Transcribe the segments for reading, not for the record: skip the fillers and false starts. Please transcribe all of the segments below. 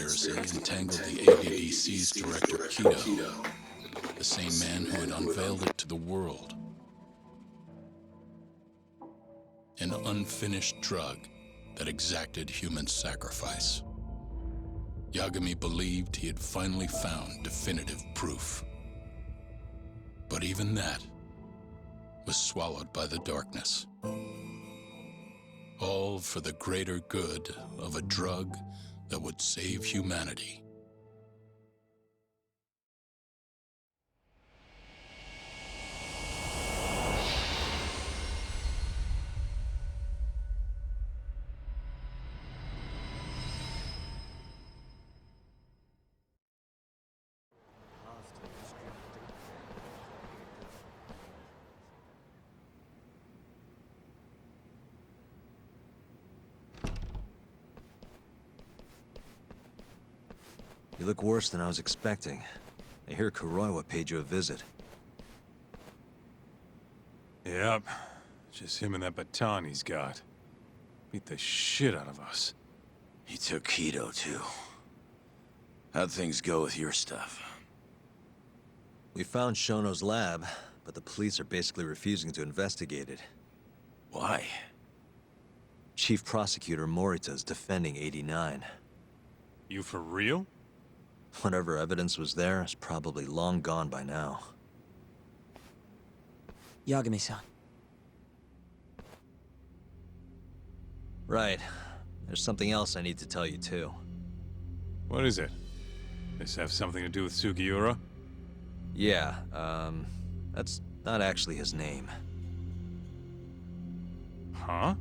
conspiracy entangled the ADDC's director, Keto, the same man who had unveiled it to the world. An unfinished drug that exacted human sacrifice. Yagami believed he had finally found definitive proof. But even that was swallowed by the darkness. All for the greater good of a drug that would save humanity. You look worse than I was expecting. I hear Kuroiwa paid you a visit. Yep. Just him and that baton he's got. Beat the shit out of us. He took Keto, too. How'd things go with your stuff? We found Shono's lab, but the police are basically refusing to investigate it. Why? Chief Prosecutor Morita's defending 89. You for real? Whatever evidence was there is probably long gone by now. Yagami-san. Right. There's something else I need to tell you, too. What is it? This have something to do with Sugiura? Yeah, that's not actually his name. Huh?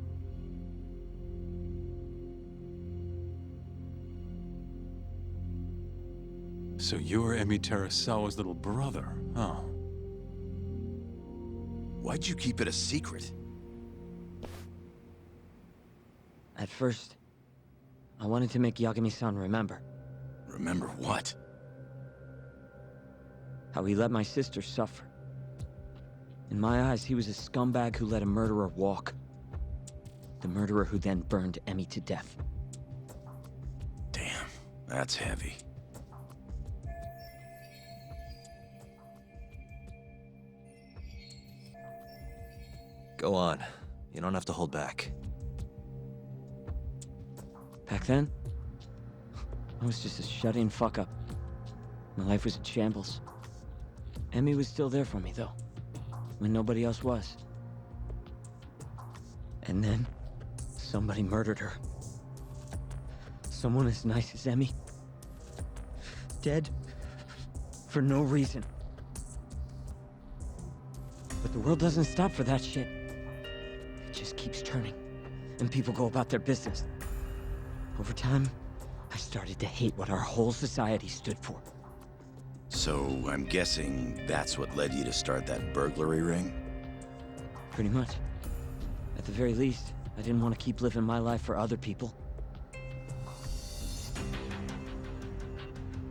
So you're Emi Terasawa's little brother, huh? Why'd you keep it a secret? At first, I wanted to make Yagami-san remember. Remember what? How he let my sister suffer. In my eyes, he was a scumbag who let a murderer walk. The murderer who then burned Emi to death. Damn, that's heavy. Go on. You don't have to hold back. Back then, I was just a shut-in fuck-up. My life was in shambles. Emi was still there for me, though, when nobody else was. And then, somebody murdered her. Someone as nice as Emi. Dead. For no reason. But the world doesn't stop for that shit. It just keeps turning, and people go about their business. Over time, I started to hate what our whole society stood for. So, I'm guessing that's what led you to start that burglary ring? Pretty much. At the very least, I didn't want to keep living my life for other people.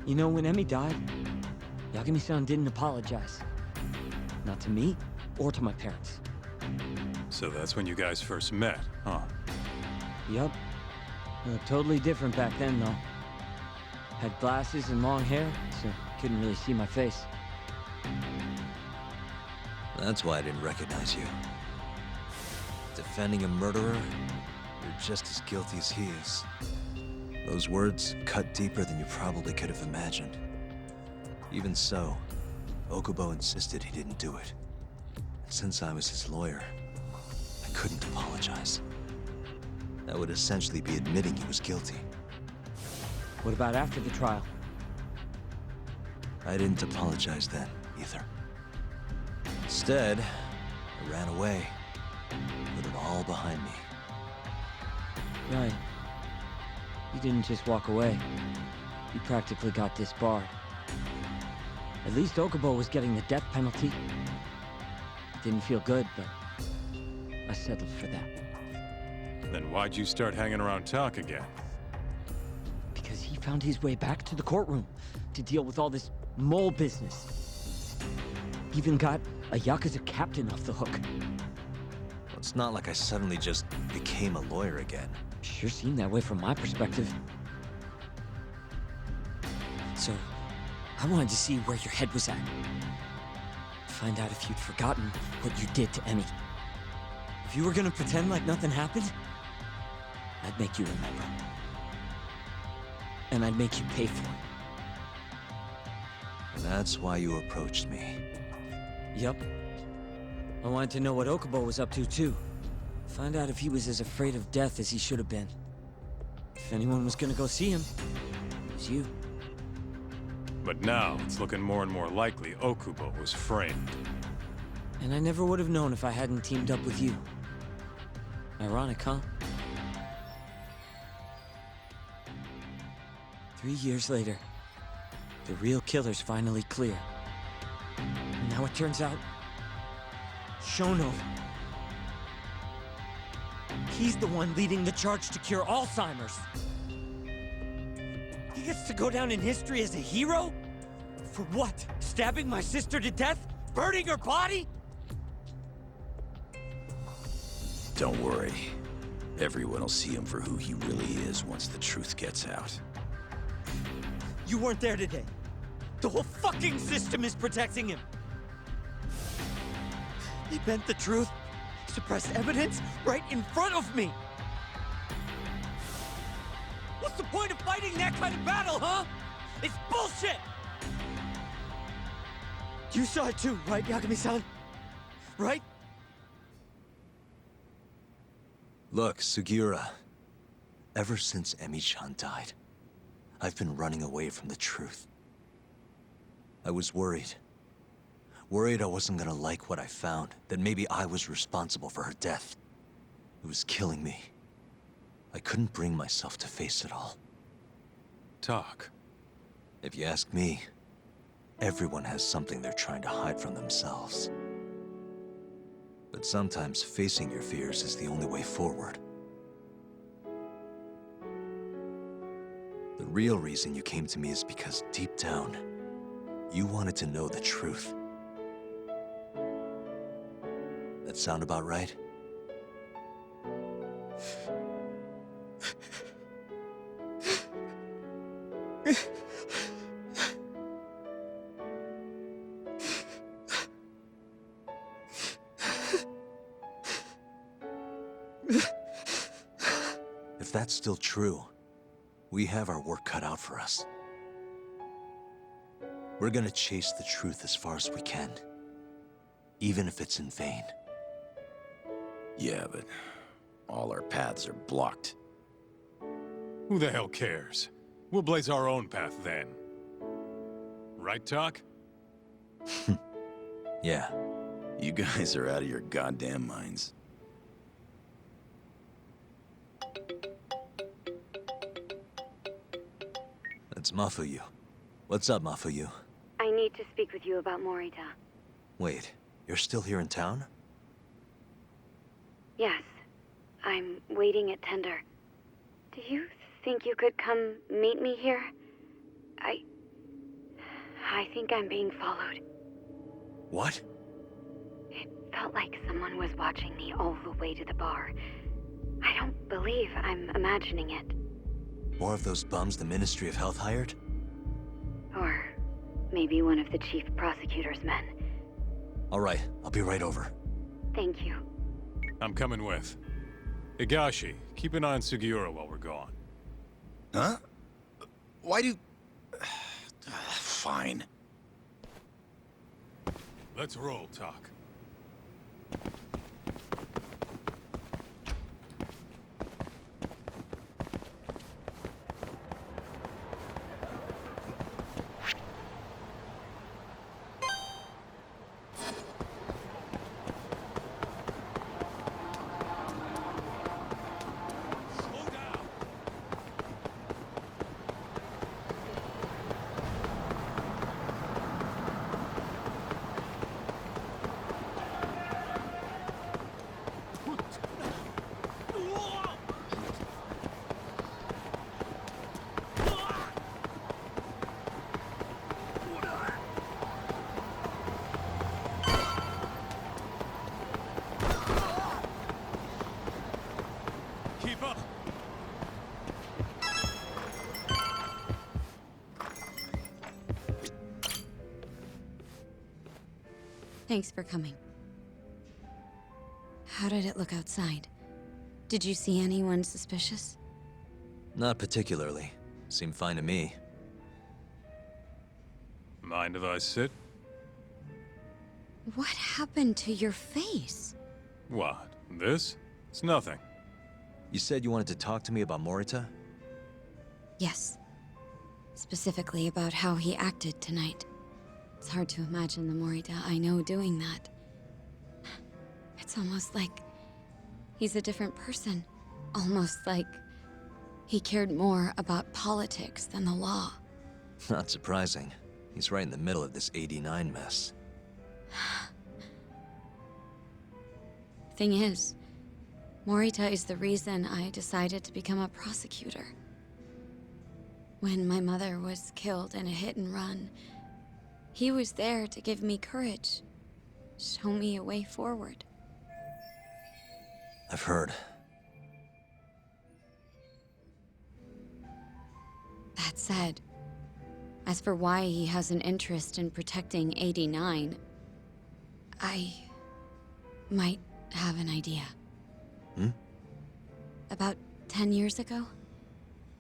You know, when Emi died, Yagami-san didn't apologize. Not to me, or to my parents. So that's when you guys first met, huh? Yup. Totally different back then, though. Had glasses and long hair, so couldn't really see my face. That's why I didn't recognize you. Defending a murderer, you're just as guilty as he is. Those words cut deeper than you probably could have imagined. Even so, Okubo insisted he didn't do it. And since I was his lawyer, I couldn't apologize. That would essentially be admitting he was guilty. What about after the trial? I didn't apologize then, either. Instead, I ran away, put it all behind me. Right. You didn't just walk away. You practically got disbarred. At least Okubo was getting the death penalty. Didn't feel good, but I settled for that. Then why'd you start hanging around talk again? Because he found his way back to the courtroom to deal with all this mole business. Even got a Yakuza captain off the hook. Well, it's not like I suddenly just became a lawyer again. Sure seemed that way from my perspective. I wanted to see where your head was at. Find out if you'd forgotten what you did to Emmy. If you were gonna pretend like nothing happened, I'd make you remember. And I'd make you pay for it. And that's why you approached me. Yup. I wanted to know what Okubo was up to, too. Find out if he was as afraid of death as he should have been. If anyone was gonna go see him, it was you. But now, it's looking more and more likely Okubo was framed. And I never would have known if I hadn't teamed up with you. Ironic, huh? 3 years later, the real killer's finally clear. And now it turns out, Shono, he's the one leading the charge to cure Alzheimer's. He gets to go down in history as a hero? For what? Stabbing my sister to death? Burning her body? Don't worry. Everyone will see him for who he really is once the truth gets out. You weren't there today. The whole fucking system is protecting him. They bent the truth, suppressed evidence right in front of me. What's the point of fighting that kind of battle, huh? It's bullshit! You saw it too, right, Yagami-san? Right? Look, Sugiura. Ever since Emi-chan died, I've been running away from the truth. I was worried. Worried I wasn't gonna like what I found, that maybe I was responsible for her death. It was killing me. I couldn't bring myself to face it all. Talk. If you ask me, everyone has something they're trying to hide from themselves. But sometimes facing your fears is the only way forward. The real reason you came to me is because deep down, you wanted to know the truth. That sound about right? If that's still true, we have our work cut out for us. We're gonna chase the truth as far as we can, even if it's in vain. Yeah, but all our paths are blocked. Who the hell cares? We'll blaze our own path then. Right, Talk? Yeah. You guys are out of your goddamn minds. That's Mafuyu. What's up, Mafuyu? I need to speak with you about Morita. Wait, you're still here in town? Yes. I'm waiting at Tender. Do you think you could come meet me here? I think I'm being followed. What? It felt like someone was watching me all the way to the bar. I don't believe I'm imagining it. More of those bums the Ministry of Health hired? Or maybe one of the chief prosecutor's men. All right, I'll be right over. Thank you. I'm coming with. Higashi, keep an eye on Sugiura while we're gone. Huh? Why do... Fine. Let's roll, Talk. Thanks for coming. How did it look outside? Did you see anyone suspicious? Not particularly. Seemed fine to me. Mind if I sit? What happened to your face? What? This? It's nothing. You said you wanted to talk to me about Morita? Yes. Specifically about how he acted tonight. It's hard to imagine the Morita I know doing that. It's almost like he's a different person. Almost like he cared more about politics than the law. Not surprising. He's right in the middle of this 89 mess. Thing is, Morita is the reason I decided to become a prosecutor. When my mother was killed in a hit and run, he was there to give me courage, show me a way forward. I've heard. That said, as for why he has an interest in protecting 89, I might have an idea. About 10 years ago,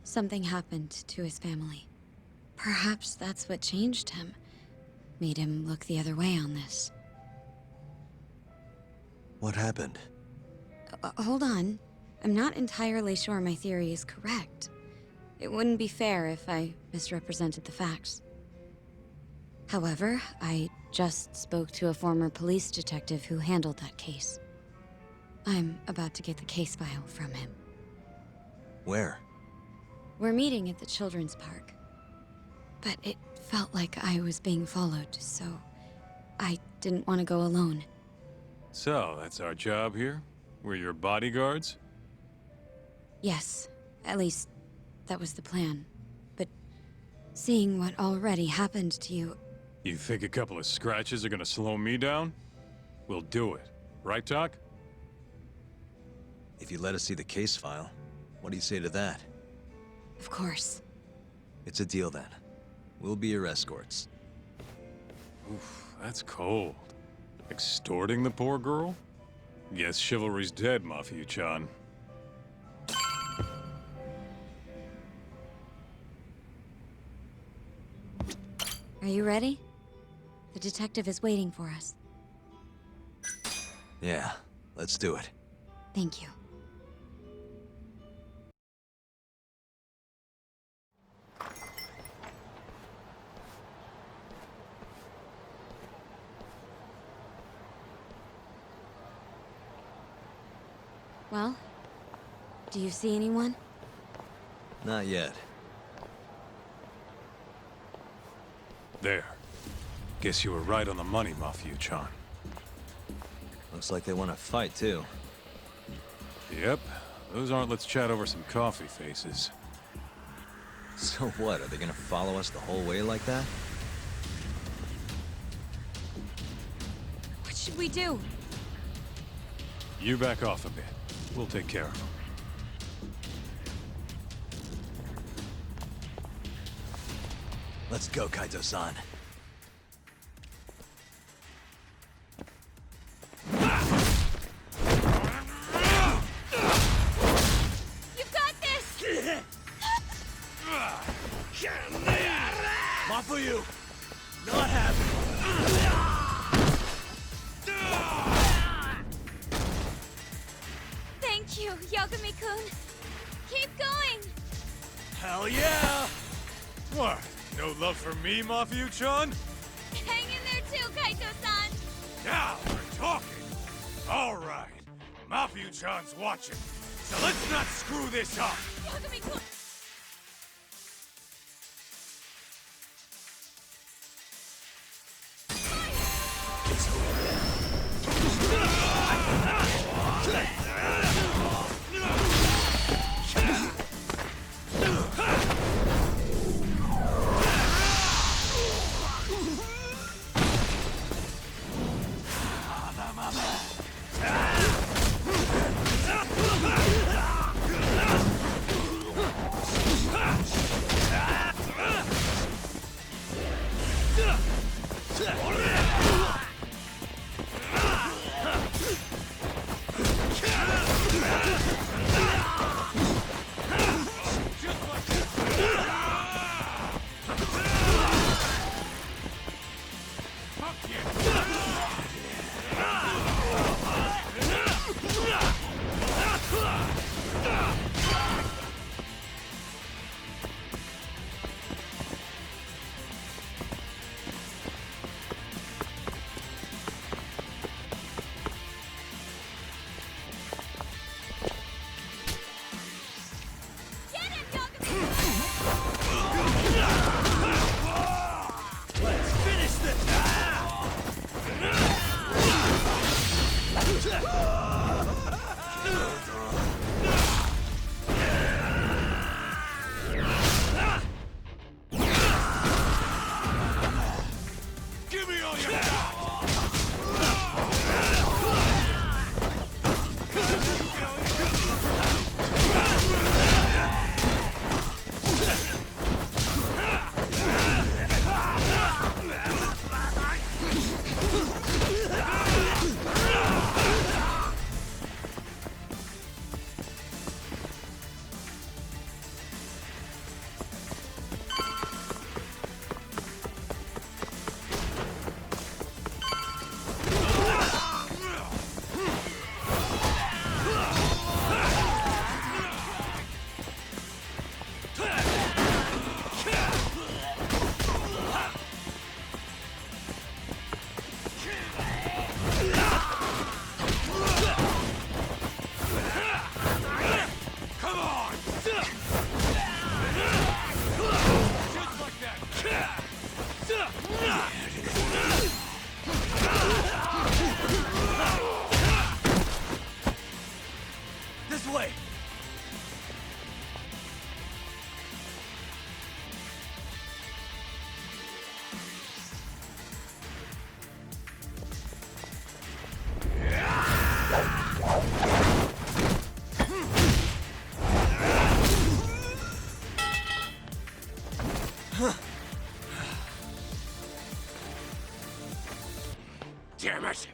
something happened to his family. Perhaps that's what changed him, made him look the other way on this. What happened? Hold on. I'm not entirely sure my theory is correct. It wouldn't be fair if I misrepresented the facts. However, I just spoke to a former police detective who handled that case. I'm about to get the case file from him. Where? We're meeting at the children's park. But it felt like I was being followed, so I didn't want to go alone. So, that's our job here? We're your bodyguards? Yes, at least that was the plan. But seeing what already happened to you... You think a couple of scratches are gonna slow me down? We'll do it. Right, Doc? If you let us see the case file, what do you say to that? Of course. It's a deal then. We'll be your escorts. Oof, that's cold. Extorting the poor girl? Guess chivalry's dead, Mafia-chan. Are you ready? The detective is waiting for us. Yeah, let's do it. Thank you. Well, do you see anyone? Not yet. There. Guess you were right on the money, Mafia-chan. Looks like they want to fight, too. Yep. Those aren't let's chat over some coffee faces. So what, are they gonna follow us the whole way like that? What should we do? You back off a bit. We'll take care of them. Let's go, Kaito-san. You got this! Mafuyu! Not happy! Thank you, Yagami-kun. Keep going! Hell yeah! What? No love for me, Mafia-chan? Hang in there too, Kaito-san! Now we're talking. All right. Mafia-chan's watching. So let's not screw this up. Yagami-kun! This way! Damn it!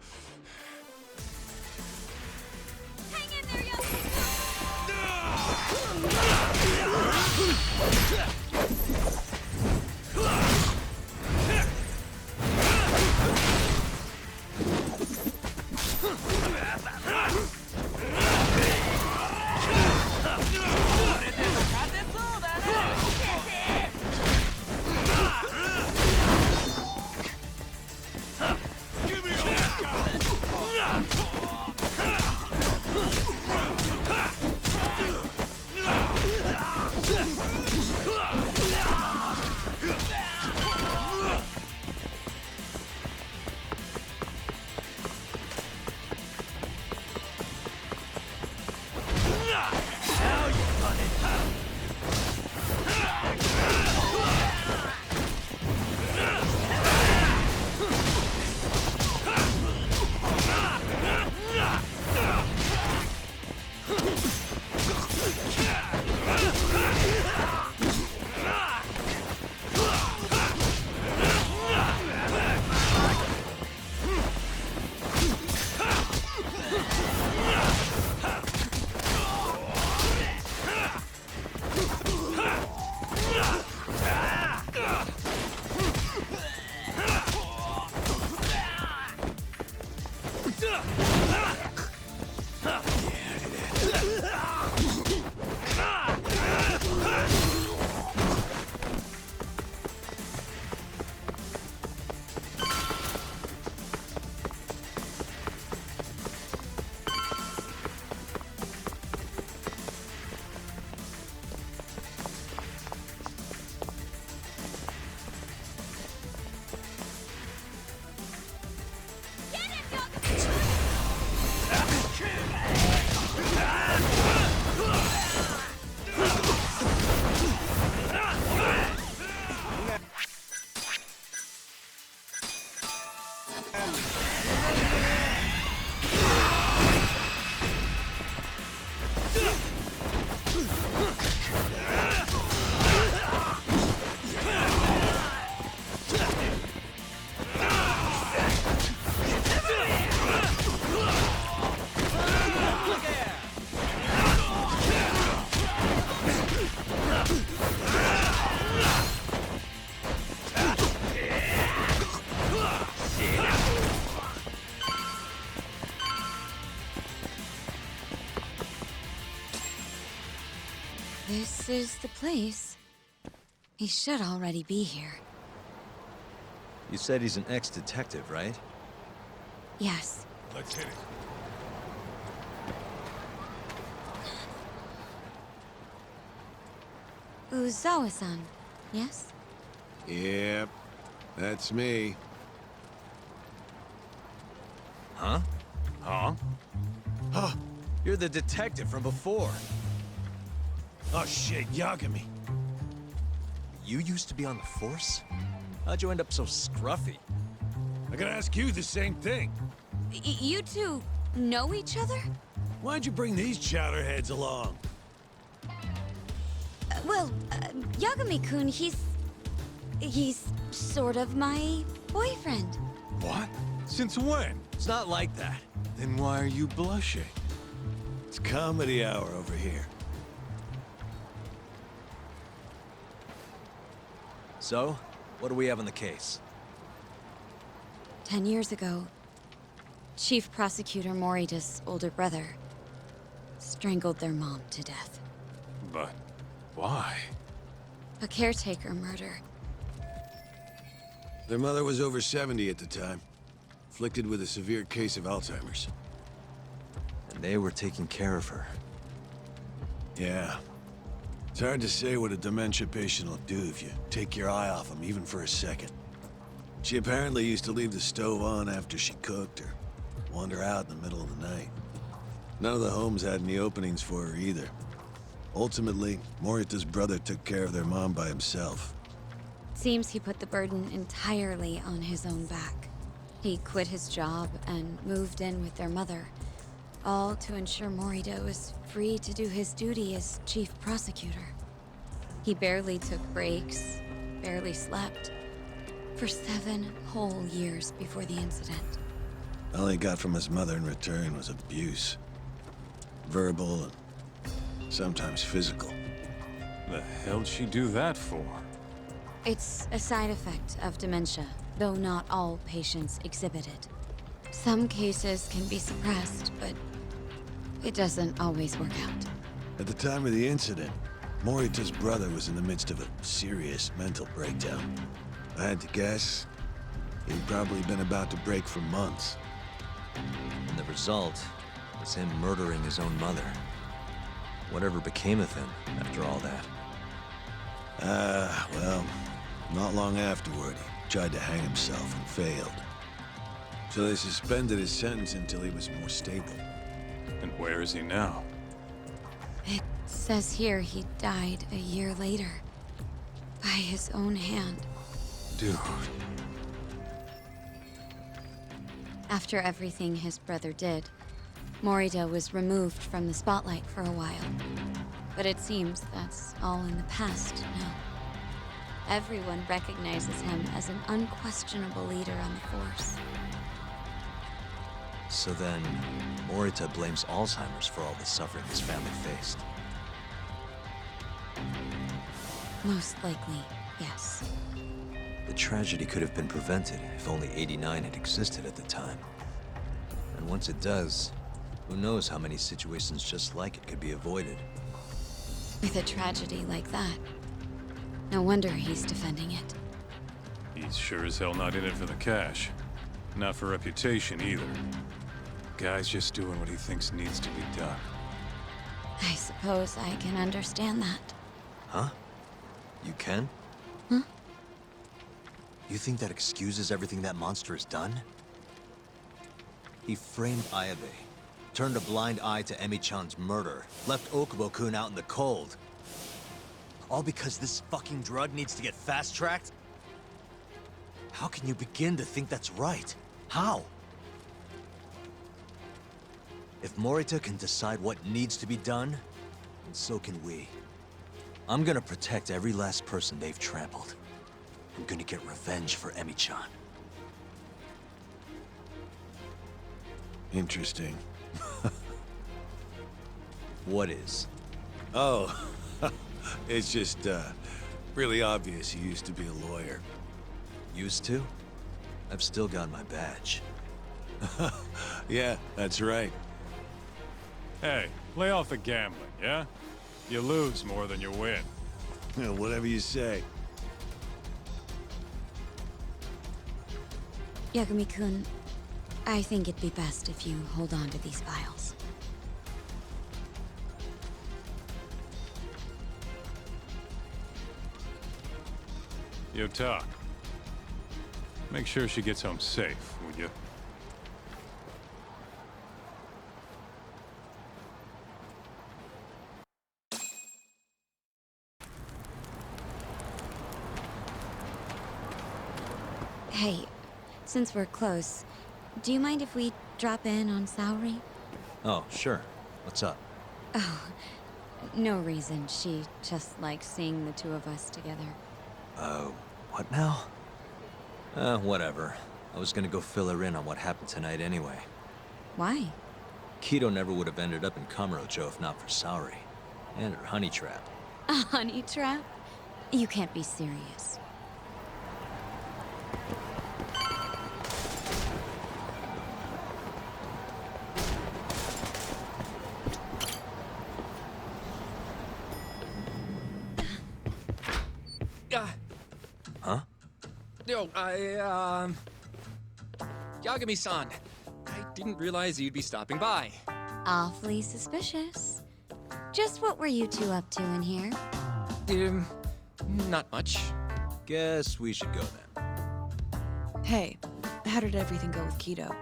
Yeah. is the place. He should already be here. You said he's an ex-detective, right? Yes. Let's hit it. Uzawa-san, yes? Yep, that's me. Huh? Huh? Huh? You're the detective from before. Oh shit, Yagami. You used to be on the force? How'd you end up so scruffy? I gotta ask you the same thing. You two know each other? Why'd you bring these chowderheads along? Yagami-kun, he's sort of my boyfriend. What? Since when? It's not like that. Then why are you blushing? It's comedy hour over here. So, what do we have on the case? 10 years ago, Chief Prosecutor Morita's older brother strangled their mom to death. But why? A caretaker murder. Their mother was over 70 at the time, afflicted with a severe case of Alzheimer's. And they were taking care of her. Yeah. It's hard to say what a dementia patient will do if you take your eye off them, even for a second. She apparently used to leave the stove on after she cooked, or wander out in the middle of the night. None of the homes had any openings for her either. Ultimately, Morita's brother took care of their mom by himself. Seems he put the burden entirely on his own back. He quit his job and moved in with their mother, all to ensure Morita was free to do his duty as chief prosecutor. He barely took breaks, barely slept, for 7 whole years before the incident. All he got from his mother in return was abuse. Verbal and sometimes physical. The hell'd she do that for? It's a side effect of dementia, though not all patients exhibit it. Some cases can be suppressed, but it doesn't always work out. At the time of the incident, Morita's brother was in the midst of a serious mental breakdown. I had to guess, he'd probably been about to break for months. And the result was him murdering his own mother. Whatever became of him after all that? Well, not long afterward, he tried to hang himself and failed. So they suspended his sentence until he was more stable. And where is he now? It says here he died a year later, by his own hand. Dude. After everything his brother did, Morita was removed from the spotlight for a while. But it seems that's all in the past now. Everyone recognizes him as an unquestionable leader on the force. So then, Morita blames Alzheimer's for all the suffering his family faced. Most likely, yes. The tragedy could have been prevented if only 89 had existed at the time. And once it does, who knows how many situations just like it could be avoided. With a tragedy like that, no wonder he's defending it. He's sure as hell not in it for the cash. Not for reputation either. Guy's just doing what he thinks needs to be done. I suppose I can understand that. Huh? You can? Huh? You think that excuses everything that monster has done? He framed Ayabe, turned a blind eye to Emi-chan's murder, left Okubo-kun out in the cold. All because this fucking drug needs to get fast-tracked? How can you begin to think that's right? How? If Morita can decide what needs to be done, then so can we. I'm gonna protect every last person they've trampled. I'm gonna get revenge for Emi-chan. Interesting. What is? Oh, it's just, really obvious you used to be a lawyer. Used to? I've still got my badge. Yeah, that's right. Hey, lay off the gambling, yeah? You lose more than you win. Yeah, whatever you say. Yagami-kun, I think it'd be best if you hold on to these files. Yota, make sure she gets home safe, would you? Hey, since we're close, do you mind if we drop in on Saori? Oh, sure. What's up? Oh, no reason. She just likes seeing the two of us together. What now? Whatever. I was gonna go fill her in on what happened tonight anyway. Why? Keto never would have ended up in Kamurocho if not for Saori. And her honey trap. A honey trap? You can't be serious. Huh? Yo, Yagami-san. I didn't realize you'd be stopping by. Awfully suspicious. Just what were you two up to in here? Not much. Guess we should go then. Hey, how did everything go with Keto?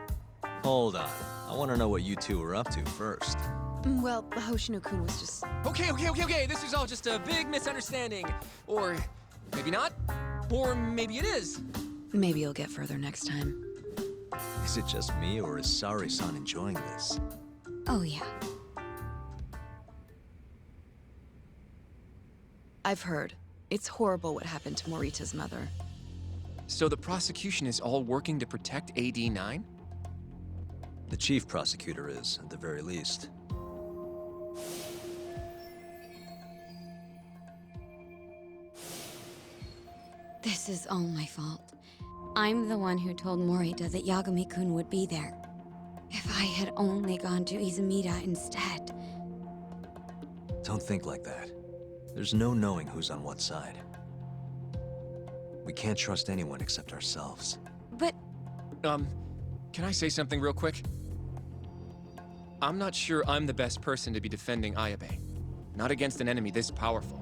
Hold on. I want to know what you two were up to first. Well, Hoshino-kun was just... Okay. This is all just a big misunderstanding. Or maybe not. Or maybe it is. Maybe you'll get further next time. Is it just me, or is Saori-san enjoying this? Oh, yeah. I've heard. It's horrible what happened to Morita's mother. So the prosecution is all working to protect AD-9? The chief prosecutor is, at the very least. This is all my fault. I'm the one who told Morita that Yagami-kun would be there. If I had only gone to Izumida instead. Don't think like that. There's no knowing who's on what side. We can't trust anyone except ourselves. But Can I say something real quick? I'm not sure I'm the best person to be defending Ayabe. Not against an enemy this powerful.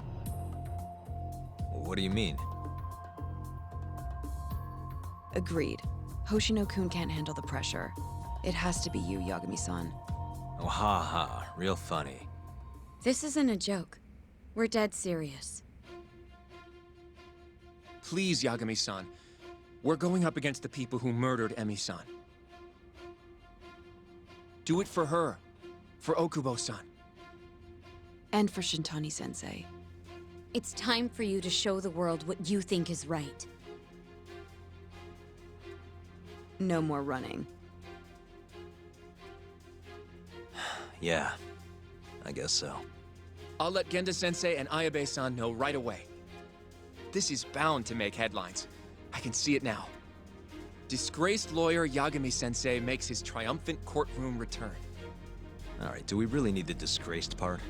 What do you mean? Agreed. Hoshino-kun can't handle the pressure. It has to be you, Yagami-san. Oh, ha ha. Real funny. this isn't a joke. We're dead serious. Please, Yagami-san. We're going up against the people who murdered Emi-san. Do it for her. For Okubo-san. And for Shintani-sensei. It's time for you to show the world what you think is right. No more running. Yeah, I guess so. I'll let Genda-sensei and Ayabe-san know right away. This is bound to make headlines. I can see it now. Disgraced lawyer Yagami-sensei makes his triumphant courtroom return. Alright, do we really need the disgraced part?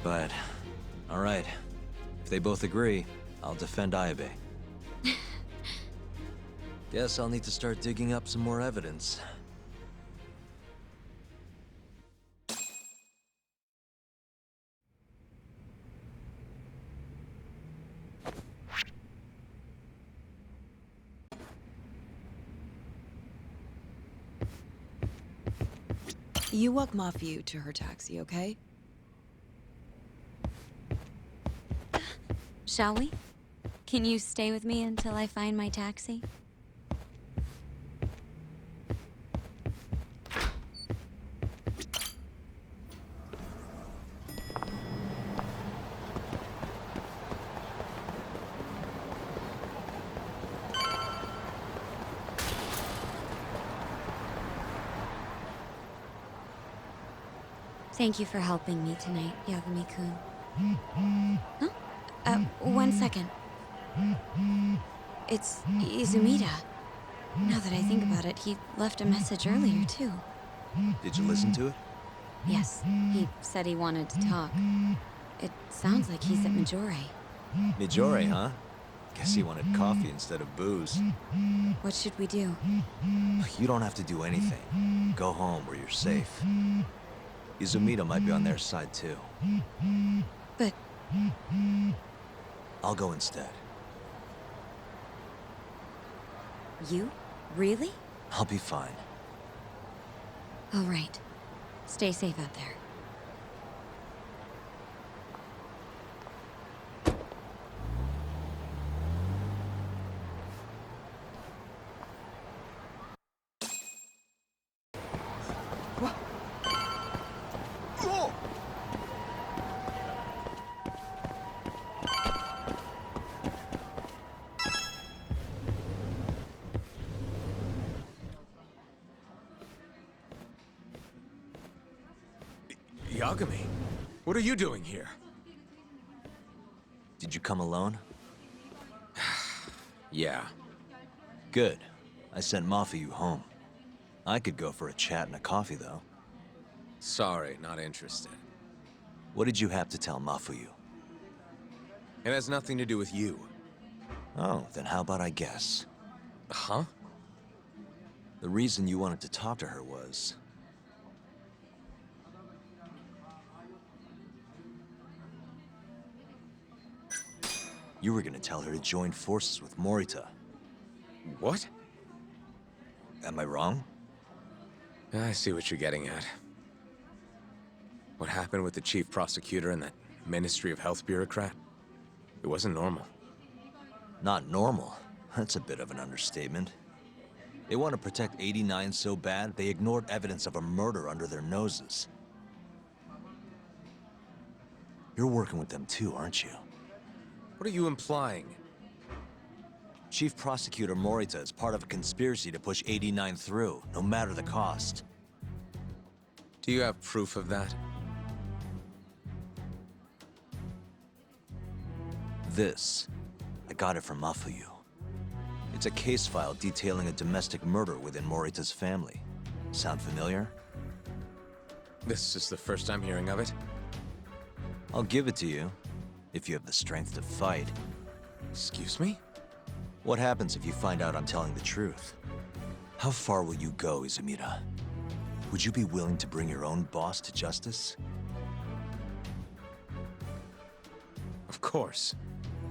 But, alright. If they both agree, I'll defend Ayabe. Guess I'll need to start digging up some more evidence. You walk Mafiu to her taxi, okay? Shall we? Can you stay with me until I find my taxi? Thank you for helping me tonight, Yagami-kun. Huh? One second. It's Izumida. Now that I think about it, he left a message earlier, too. Did you listen to it? Yes, he said he wanted to talk. It sounds like he's at Majore. Mijore, huh? Guess he wanted coffee instead of booze. What should we do? You don't have to do anything. Go home where you're safe. Izumida might be on their side too. But I'll go instead. you? Really? I'll be fine. All right. Stay safe out there. Yagami, what are you doing here? Did you come alone? Yeah. Good. I sent Mafuyu home. I could go for a chat and a coffee, though. Sorry, not interested. What did you have to tell Mafuyu? It has nothing to do with you. Oh, then how about I guess? Huh? The reason you wanted to talk to her was... you were gonna tell her to join forces with Morita. What? Am I wrong? I see what you're getting at. What happened with the chief prosecutor and that Ministry of Health bureaucrat? It wasn't normal. Not normal. That's a bit of an understatement. They want to protect 89 so bad, they ignored evidence of a murder under their noses. You're working with them too, aren't you? What are you implying? Chief Prosecutor Morita is part of a conspiracy to push 89 through, no matter the cost. Do you have proof of that? This, I got it from Mafuyu. It's a case file detailing a domestic murder within Morita's family. Sound familiar? This is the first I'm hearing of it. I'll give it to you, if you have the strength to fight. Excuse me? What happens if you find out I'm telling the truth? How far will you go, Izumida? Would you be willing to bring your own boss to justice? Of course.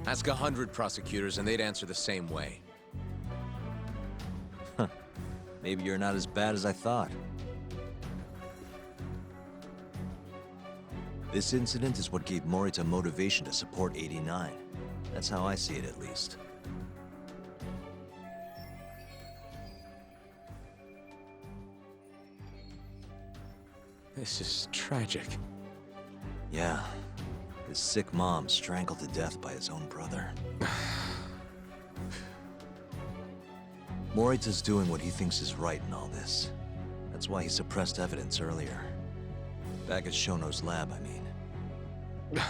Ask 100 prosecutors and they'd answer the same way. Maybe you're not as bad as I thought. This incident is what gave Morita motivation to support 89. That's how I see it, at least. This is tragic. Yeah. His sick mom strangled to death by his own brother. Morita's doing what he thinks is right in all this. That's why he suppressed evidence earlier. Back at Shono's lab, I mean.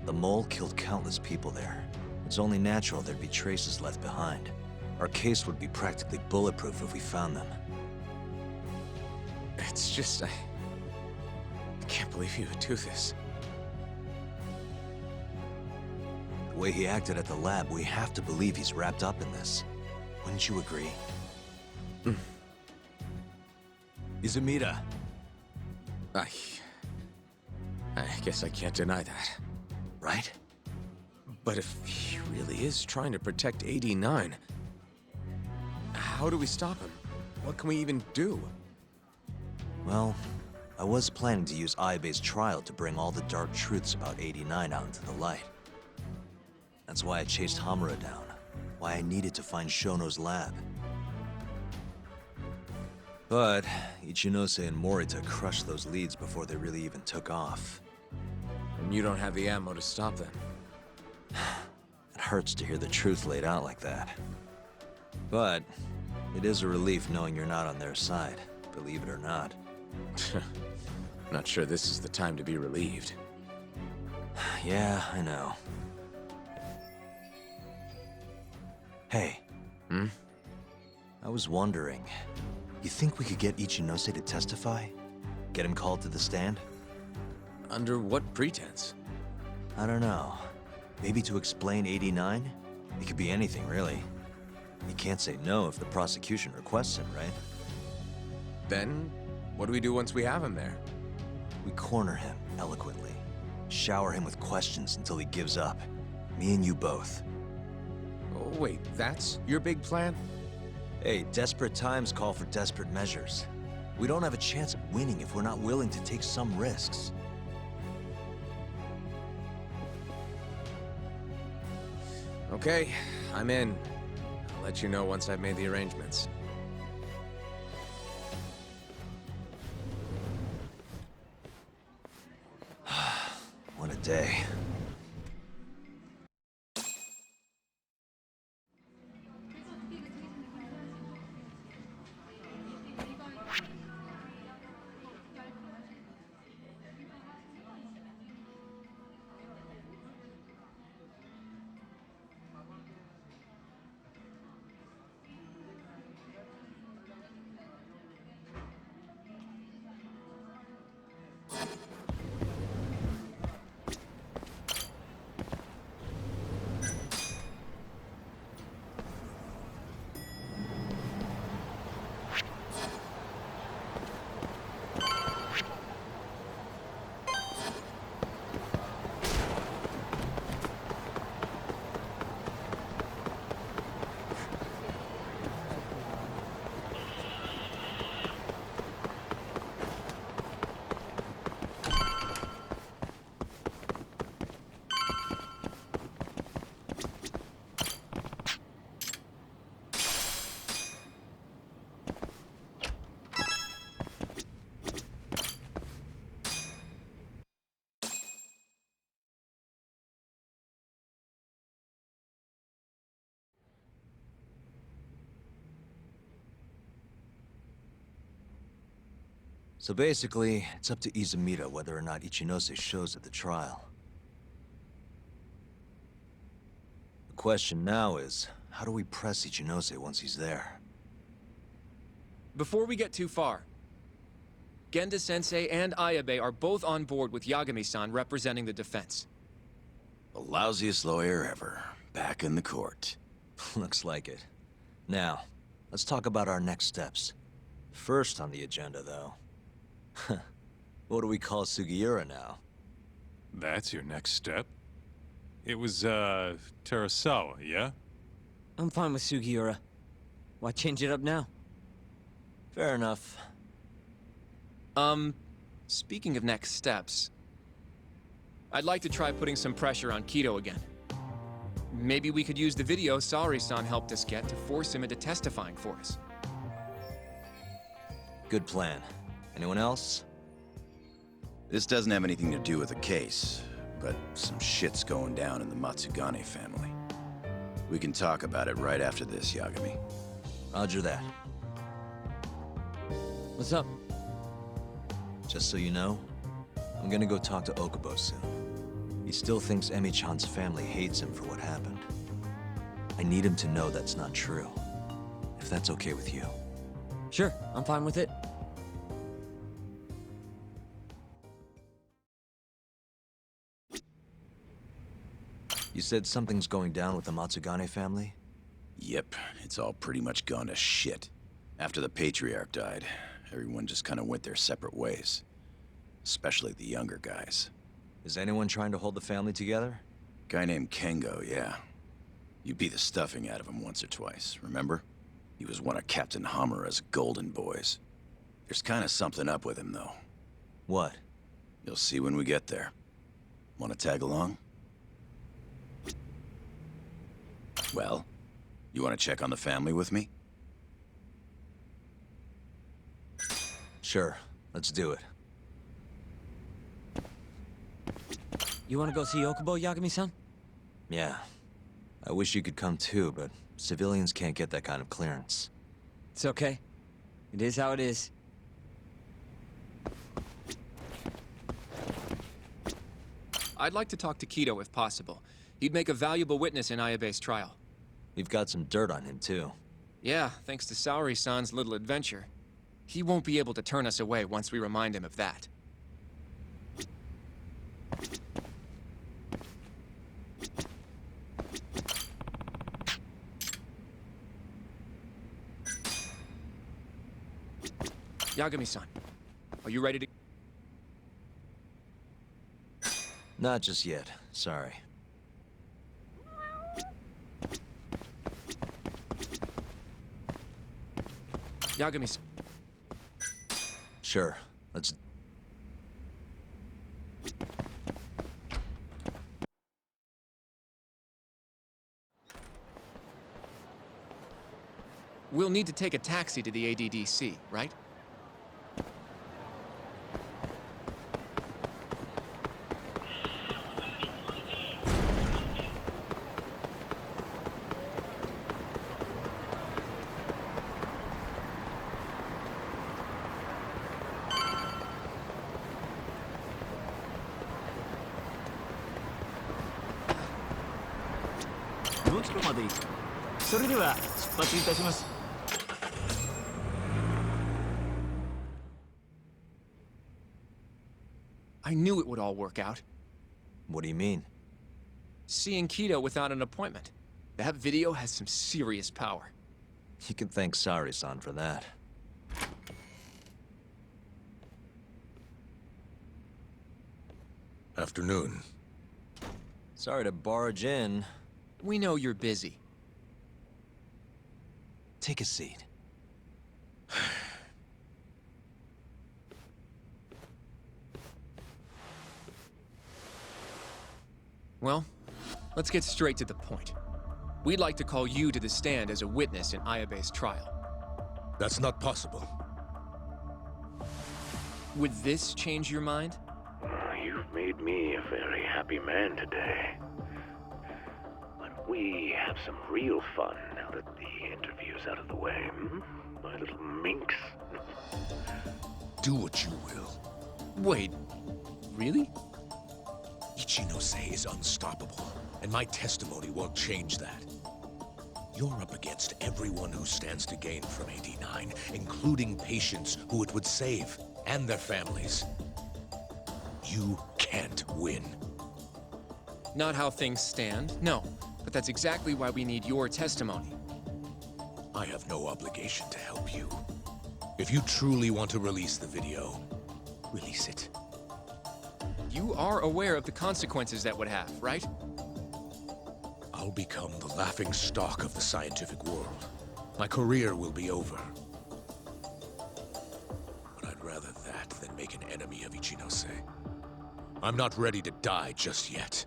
The mole killed countless people there. It's only natural there'd be traces left behind. Our case would be practically bulletproof if we found them. It's just, I can't believe you would do this. The way he acted at the lab, we have to believe he's wrapped up in this. Wouldn't you agree? Izumida. I guess I can't deny that. Right? But if he really is trying to protect 89, how do we stop him? What can we even do? Well, I was planning to use Ayabe's trial to bring all the dark truths about 89 out into the light. That's why I chased Hamura down. Why I needed to find Shono's lab. But Ichinose and Morita crushed those leads before they really even took off. And you don't have the ammo to stop them. It hurts to hear the truth laid out like that. But it is a relief knowing you're not on their side, believe it or not. Not sure this is the time to be relieved. Yeah, I know. Hey. I was wondering, you think we could get Ichinose to testify? Get him called to the stand? Under what pretense? I don't know. Maybe to explain 89? It could be anything, really. You can't say no if the prosecution requests it, right? Then, what do we do once we have him there? We corner him eloquently. Shower him with questions until he gives up. Me and you both. Oh, wait, that's your big plan? Hey, desperate times call for desperate measures. We don't have a chance of winning if we're not willing to take some risks. Okay, I'm in. I'll let you know once I've made the arrangements. What a day. So basically, it's up to Izumida whether or not Ichinose shows at the trial. The question now is, how do we press Ichinose once he's there? Before we get too far, Genda-sensei and Ayabe are both on board with Yagami-san representing the defense. The lousiest lawyer ever, back in the court. Looks like it. Now, let's talk about our next steps. First on the agenda, though. What do we call Sugiura now? That's your next step? It was, Terasawa, yeah? I'm fine with Sugiura. Why change it up now? Fair enough. Speaking of next steps, I'd like to try putting some pressure on Kido again. Maybe we could use the video Saori-san helped us get to force him into testifying for us. Good plan. Anyone else? This doesn't have anything to do with the case, but some shit's going down in the Matsugane family. We can talk about it right after this, Yagami. Roger that. What's up? Just so you know, I'm gonna go talk to Okubo soon. He still thinks Emi-chan's family hates him for what happened. I need him to know that's not true. If that's okay with you. Sure, I'm fine with it. You said something's going down with the Matsugane family? Yep, it's all pretty much gone to shit. After the Patriarch died, everyone just kind of went their separate ways. Especially the younger guys. Is anyone trying to hold the family together? Guy named Kengo, yeah. You beat the stuffing out of him once or twice, remember? He was one of Captain Hamura's golden boys. There's kind of something up with him, though. What? You'll see when we get there. Want to tag along? Well, you want to check on the family with me? Sure, let's do it. You wanna go see Okubo, Yagami-san? Yeah. I wish you could come too, but civilians can't get that kind of clearance. It's okay. It is how it is. I'd like to talk to Kido if possible. He'd make a valuable witness in Ayabe's trial. We've got some dirt on him too. Yeah, thanks to Saori-san's little adventure. He won't be able to turn us away once we remind him of that. Yagami-san, are you ready to... Not just yet, sorry. Yagami-san. Sure, let's... We'll need to take a taxi to the ADDC, right? I knew it would all work out. What do you mean? Seeing Kido without an appointment. That video has some serious power. You can thank Sari-san for that. Afternoon. Sorry to barge in. We know you're busy. Take a seat. Well, let's get straight to the point. We'd like to call you to the stand as a witness in Ayabe's trial. That's not possible. Would this change your mind? You've made me a very happy man today. Why don't we have some real fun now that the interview's out of the way, my little minx? Do what you will. Wait, really? Ichinose is unstoppable, and my testimony won't change that. You're up against everyone who stands to gain from 89, including patients who it would save, and their families. You can't win. Not how things stand, no. But that's exactly why we need your testimony. I have no obligation to help you. If you truly want to release the video, release it. You are aware of the consequences that would have, right? I'll become the laughing stock of the scientific world. My career will be over. But I'd rather that than make an enemy of Ichinose. I'm not ready to die just yet.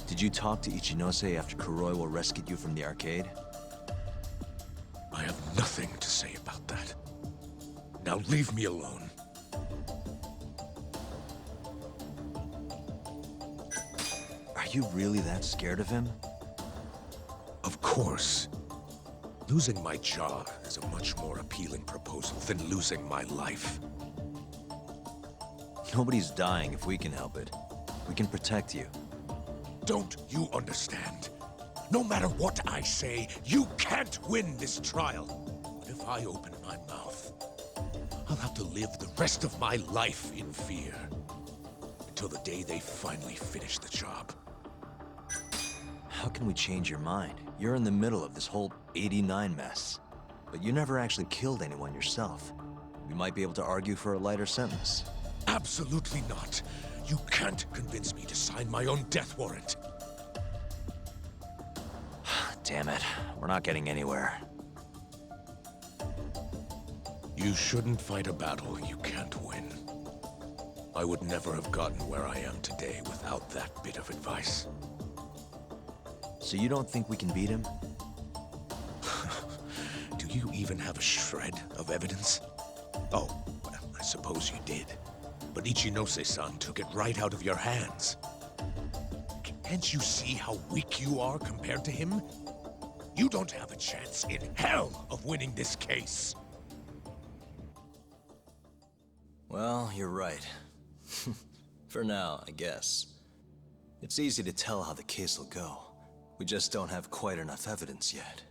Did you talk to Ichinose after Kuroiwa rescued you from the arcade? I have nothing to say about that. Now leave me alone. Are you really that scared of him? Of course. Losing my job is a much more appealing proposal than losing my life. Nobody's dying if we can help it. We can protect you. Don't you understand? No matter what I say, you can't win this trial. But if I open my mouth, I'll have to live the rest of my life in fear. Until the day they finally finish the job. How can we change your mind? You're in the middle of this whole 89 mess. But you never actually killed anyone yourself. We might be able to argue for a lighter sentence. Absolutely not. You can't convince me to sign my own death warrant. Damn it. We're not getting anywhere. You shouldn't fight a battle you can't win. I would never have gotten where I am today without that bit of advice. So you don't think we can beat him? Do you even have a shred of evidence? Oh, well, I suppose you did. But Ichinose-san took it right out of your hands. Can't you see how weak you are compared to him? You don't have a chance in hell of winning this case. Well, you're right. For now, I guess. It's easy to tell how the case will go. We just don't have quite enough evidence yet.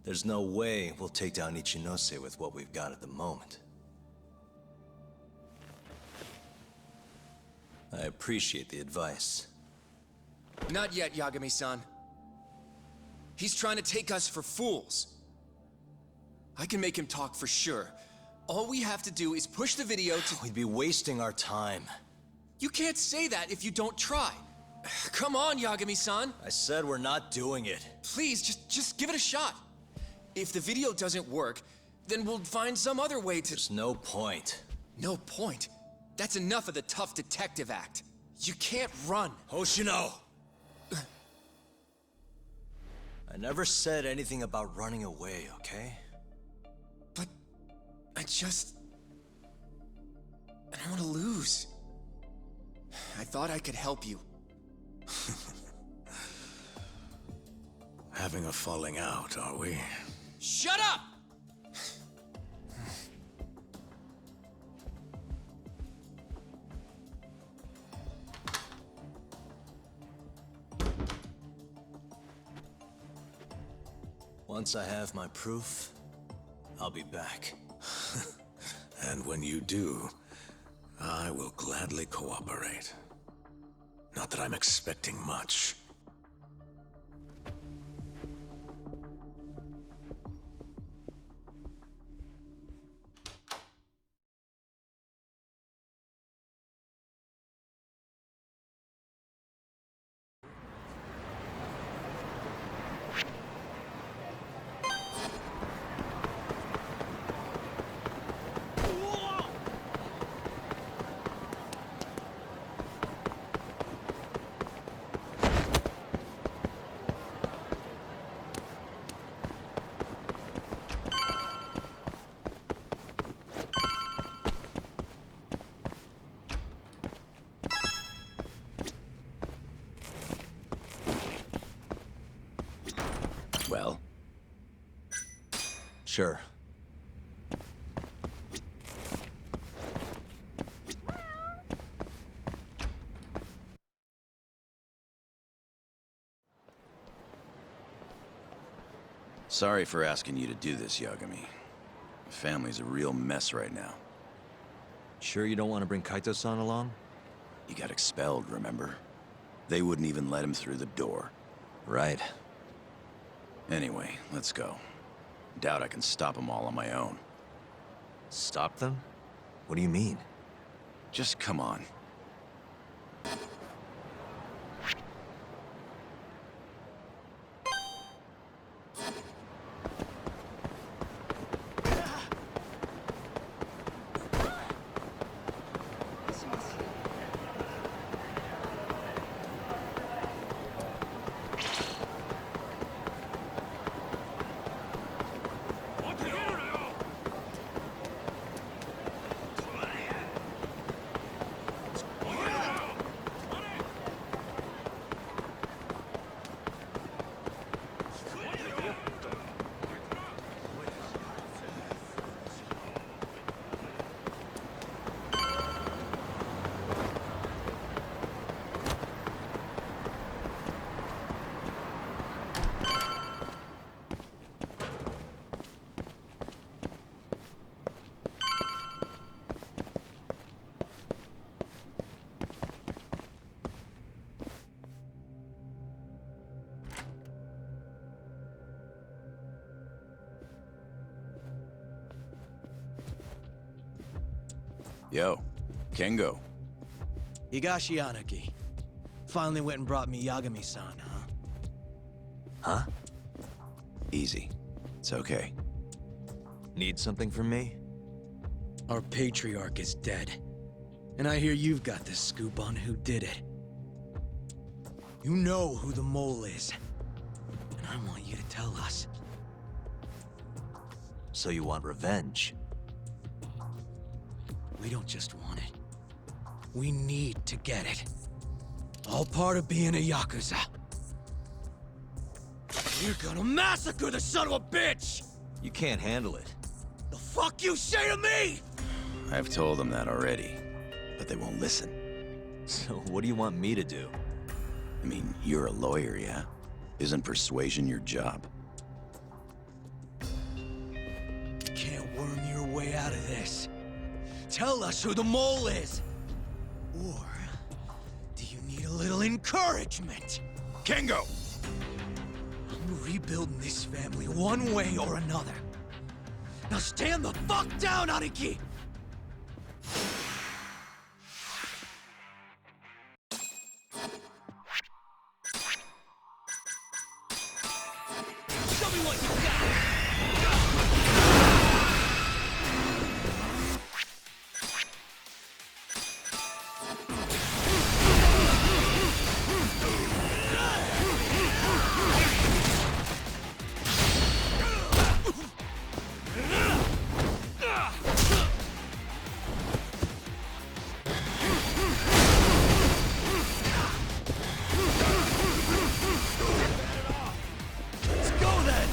There's no way we'll take down Ichinose with what we've got at the moment. I appreciate the advice. Not yet, Yagami-san. He's trying to take us for fools. I can make him talk for sure. All we have to do is push the video to— We'd be wasting our time. You can't say that if you don't try. Come on, Yagami-san. I said we're not doing it. Please, just give it a shot. If the video doesn't work, then we'll find some other way to— There's no point. No point? That's enough of the tough detective act. You can't run. Hoshino! I never said anything about running away, okay? But I don't want to lose. I thought I could help you. Having a falling out, are we? Shut up! Once I have my proof, I'll be back. And when you do, I will gladly cooperate. Not that I'm expecting much. Well? Sure. Sorry for asking you to do this, Yagami. The family's a real mess right now. Sure you don't want to bring Kaito-san along? He got expelled, remember? They wouldn't even let him through the door. Right. Anyway, let's go. Doubt I can stop them all on my own. Stop them? What do you mean? Just come on. Yo, Kengo. Higashi Anaki. Finally went and brought me Yagami-san, huh? Huh? Easy. It's okay. Need something from me? Our patriarch is dead. And I hear you've got the scoop on who did it. You know who the mole is. And I want you to tell us. So you want revenge? We don't just want it. We need to get it. All part of being a Yakuza. We're gonna massacre the son of a bitch! You can't handle it. The fuck you say to me?! I've told them that already, but they won't listen. So what do you want me to do? I mean, you're a lawyer, yeah? Isn't persuasion your job? You can't worm your way out of this. Tell us who the mole is! Or do you need a little encouragement? encouragement. Kengo! I'm rebuilding this family one way or another. Now stand the fuck down, Aniki! Show me what you got! Let's go then!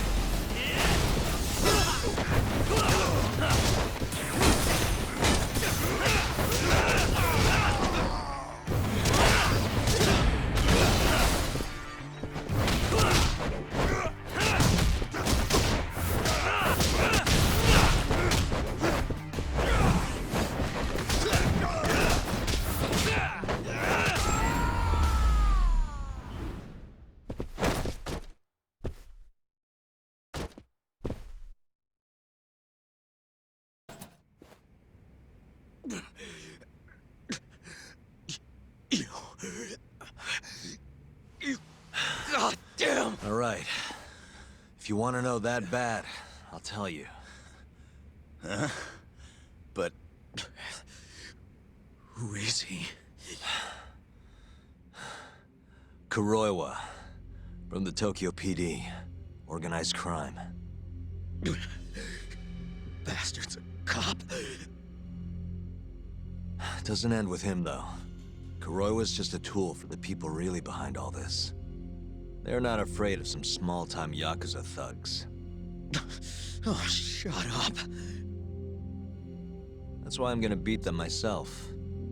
God damn! All right. If you want to know that bad, I'll tell you. Huh? But Who is he? Kuroiwa, from the Tokyo PD. Organized crime. Bastard's a cop. Doesn't end with him, though. Kuroiwa's just a tool for the people really behind all this. They're not afraid of some small-time Yakuza thugs. Oh, shut up. That's why I'm gonna beat them myself.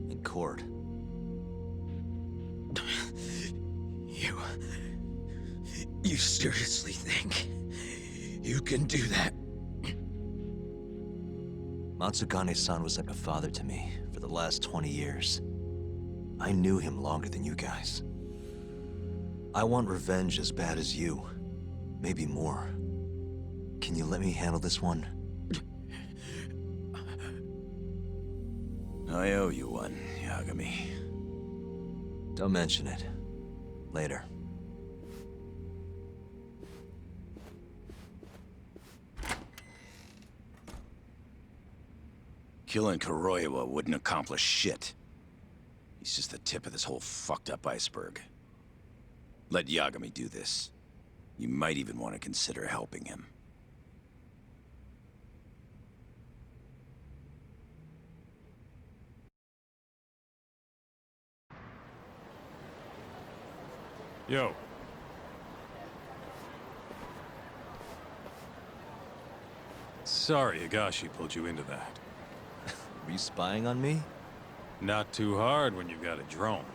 In court. You seriously think you can do that? Matsugane-san was like a father to me for the last 20 years. I knew him longer than you guys. I want revenge as bad as you. Maybe more. Can you let me handle this one? I owe you one, Yagami. Don't mention it. Later. Killing Kuroiwa wouldn't accomplish shit. He's just the tip of this whole fucked up iceberg. Let Yagami do this. You might even want to consider helping him. Yo. Sorry Higashi pulled you into that. Were you spying on me? Not too hard when you've got a drone.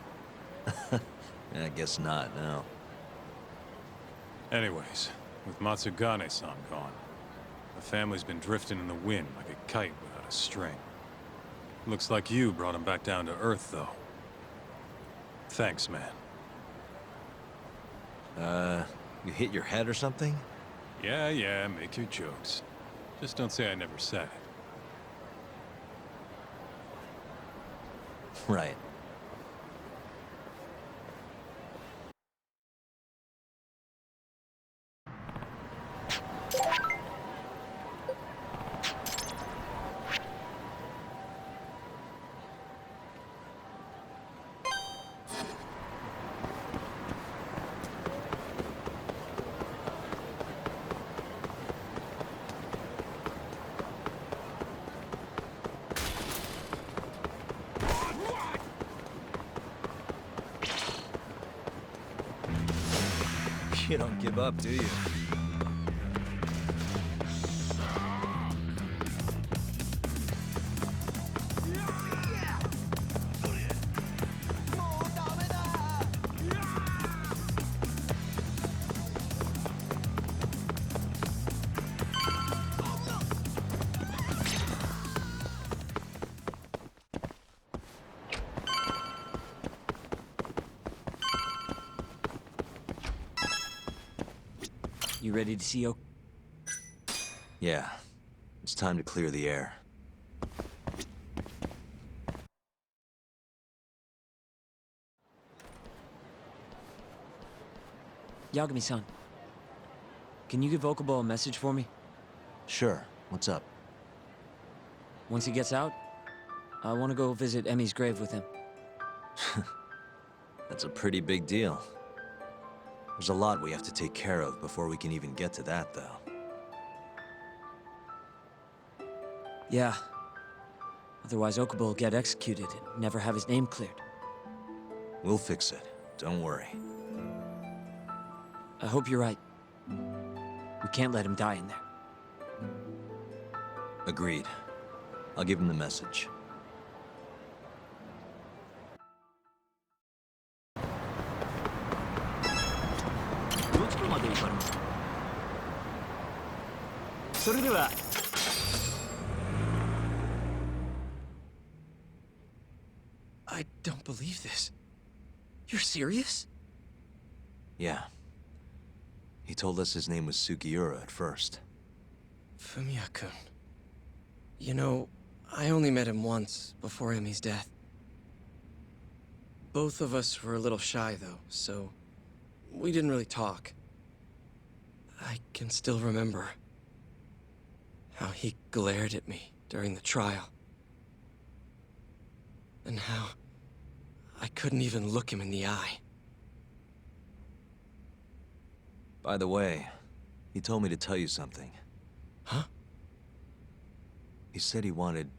I guess not, no. Anyways, with Matsugane-san gone, the family's been drifting in the wind like a kite without a string. Looks like you brought him back down to earth, though. Thanks, man. You hit your head or something? Yeah, make your jokes. Just don't say I never said it. Right. You don't give up, do you? You ready to see Yeah. It's time to clear the air. Yagami-san, can you give Okubo a message for me? Sure. What's up? Once he gets out, I want to go visit Emi's grave with him. That's a pretty big deal. There's a lot we have to take care of before we can even get to that, though. Yeah. Otherwise, Okubo will get executed and never have his name cleared. We'll fix it. Don't worry. I hope you're right. We can't let him die in there. Agreed. I'll give him the message. I don't believe this. You're serious? Yeah. He told us his name was Sugiura at first. Fumiya-kun. You know, I only met him once, before Emi's death. Both of us were a little shy, though, so we didn't really talk. I can still remember how he glared at me during the trial. And how I couldn't even look him in the eye. By the way, he told me to tell you something. Huh? He said he wanted...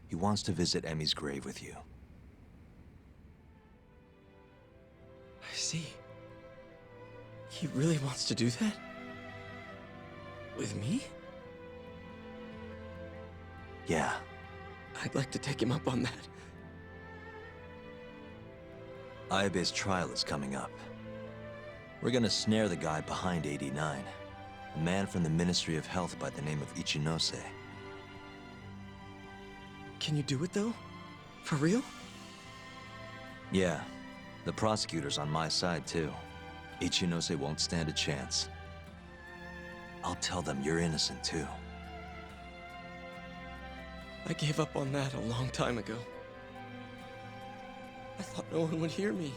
He wants to visit Emi's grave with you. I see. He really wants to do that? With me? Yeah. I'd like to take him up on that. Ayabe's trial is coming up. We're gonna snare the guy behind 89. A man from the Ministry of Health by the name of Ichinose. Can you do it, though? For real? Yeah. The prosecutor's on my side, too. Ichinose won't stand a chance. I'll tell them you're innocent, too. I gave up on that a long time ago. I thought no one would hear me,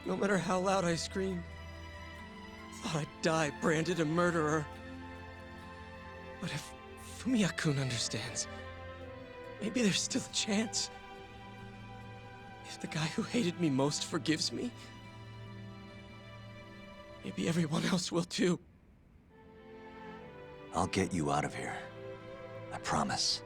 no matter how loud I screamed. I thought I'd die branded a murderer. But if Fumiya-kun understands, maybe there's still a chance. If the guy who hated me most forgives me, maybe everyone else will too. I'll get you out of here. I promise.